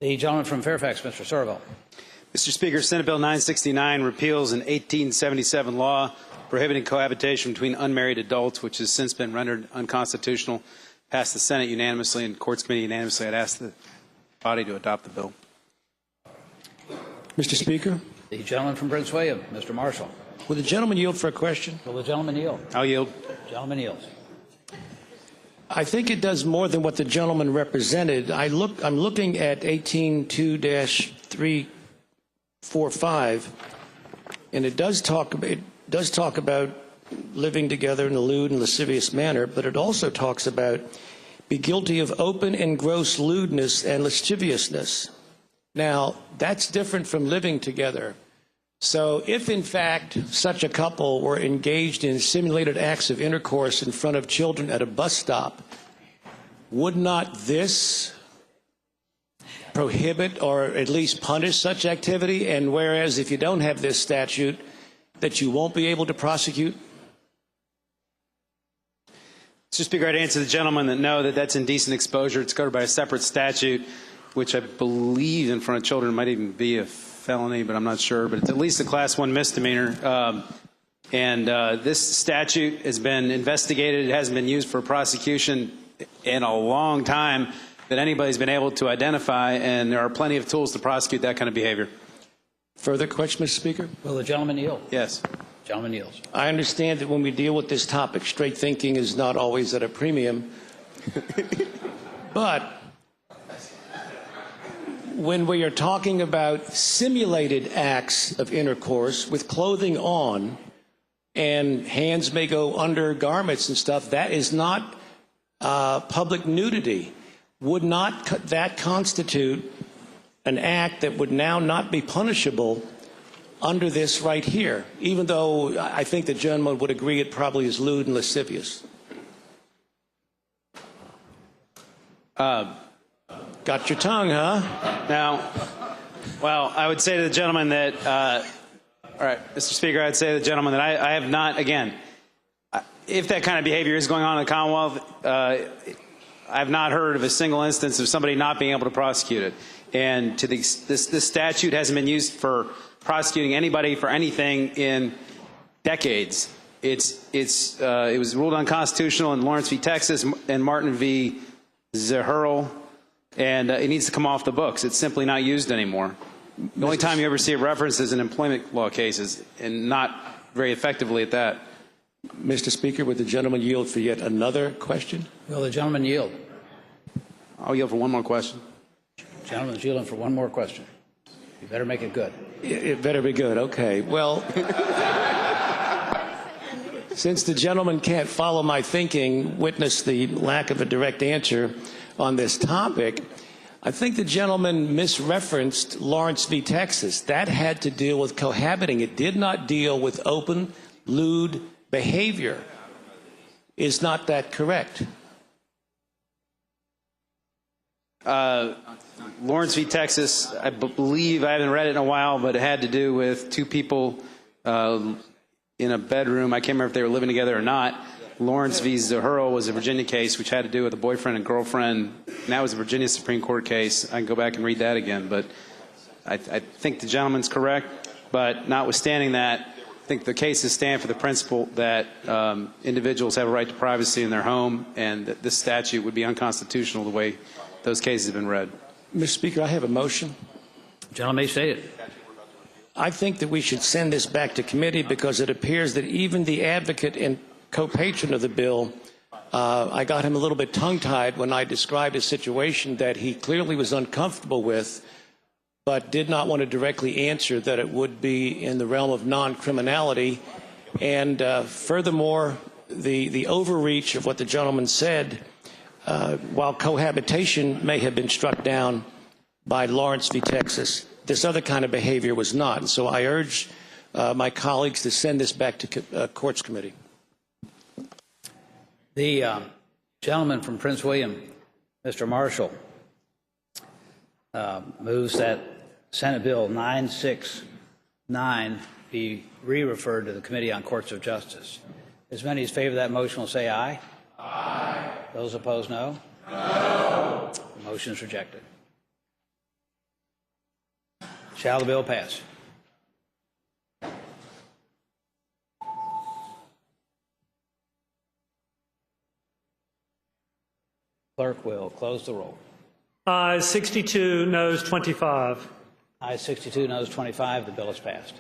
The gentleman from Fairfax, Mr. Surovell. Mr. Speaker, Senate Bill 969 repeals an 1877 law prohibiting cohabitation between unmarried adults, which has since been rendered unconstitutional. Passed the Senate unanimously and Courts Committee unanimously. I'd ask the body to adopt the bill. Mr. Speaker? The gentleman from Prince William, Mr. Marshall. Will the gentleman yield for a question? Will the gentleman yield? I'll yield. Gentleman yields. I think it does more than what the gentleman represented. I'm looking at 18.2-345, and it does talk about living together in a lewd and lascivious manner, but it also talks about be guilty of open and gross lewdness and lasciviousness. Now, that's different from living together. So if, in fact, such a couple were engaged in simulated acts of intercourse in front of children at a bus stop, would not this prohibit or at least punish such activity? And whereas if you don't have this statute, that you won't be able to prosecute? Mr. Speaker, I'd answer the gentleman that no, that's indecent exposure. It's covered by a separate statute, which I believe in front of children might even be a felony, but I'm not sure. But it's at least a Class 1 misdemeanor. This statute has been investigated. It hasn't been used for prosecution in a long time that anybody's been able to identify, and there are plenty of tools to prosecute that kind of behavior. Further question, Mr. Speaker? Will the gentleman yield? Yes. Gentleman yields. I understand that when we deal with this topic, straight thinking is not always at a premium. But when we are talking about simulated acts of intercourse with clothing on and hands may go under garments and stuff, that is not public nudity. Would not that constitute an act that would now not be punishable under this right here, even though I think the gentleman would agree it probably is lewd and lascivious? Got your tongue, huh? Now, well, I would say to the gentleman that, all right, Mr. Speaker, I'd say to the gentleman that I have not, again, if that kind of behavior is going on in the Commonwealth, I have not heard of a single instance of somebody not being able to prosecute it. And to this statute hasn't been used for prosecuting anybody for anything in decades. It was ruled unconstitutional in Lawrence v. Texas and Martin v. Zaherl, and it needs to come off the books. It's simply not used anymore. The only time you ever see it referenced is in employment law cases, and not very effectively at that. Mr. Speaker, would the gentleman yield for yet another question? Will the gentleman yield? I'll yield for one more question. Gentleman's yielding for one more question. You better make it good. It better be good. Okay. Well, since the gentleman can't follow my thinking, witness the lack of a direct answer on this topic, I think the gentleman misreferenced Lawrence v. Texas. That had to deal with cohabiting. It did not deal with open, lewd behavior. Is not that correct? Lawrence v. Texas, I believe, I haven't read it in a while, but it had to do with two people in a bedroom. I can't remember if they were living together or not. Lawrence v. Zaherl was a Virginia case which had to do with a boyfriend and girlfriend, and that was a Virginia Supreme Court case. I can go back and read that again, but I think the gentleman's correct. But notwithstanding that, I think the cases stand for the principle that individuals have a right to privacy in their home, and that this statute would be unconstitutional the way those cases have been read. Mr. Speaker, I have a motion. The gentleman may state it. I think that we should send this back to committee because it appears that even the advocate and co-patron of the bill, I got him a little bit tongue-tied when I described a situation that he clearly was uncomfortable with, but did not want to directly answer that it would be in the realm of non-criminality. And furthermore, the overreach of what the gentleman said, while cohabitation may have been struck down by Lawrence v. Texas, this other kind of behavior was not. And so I urge my colleagues to send this back to Courts Committee. The gentleman from Prince William, Mr. Marshall, moves that Senate Bill 969 be re-referred to the Committee on Courts of Justice. As many as favor that motion will say aye. Aye. Those opposed, no. No. The motion is rejected. Shall the bill pass? Clerk will close the roll. Ayes 62, noes 25. Ayes 62, noes 25. The bill is passed.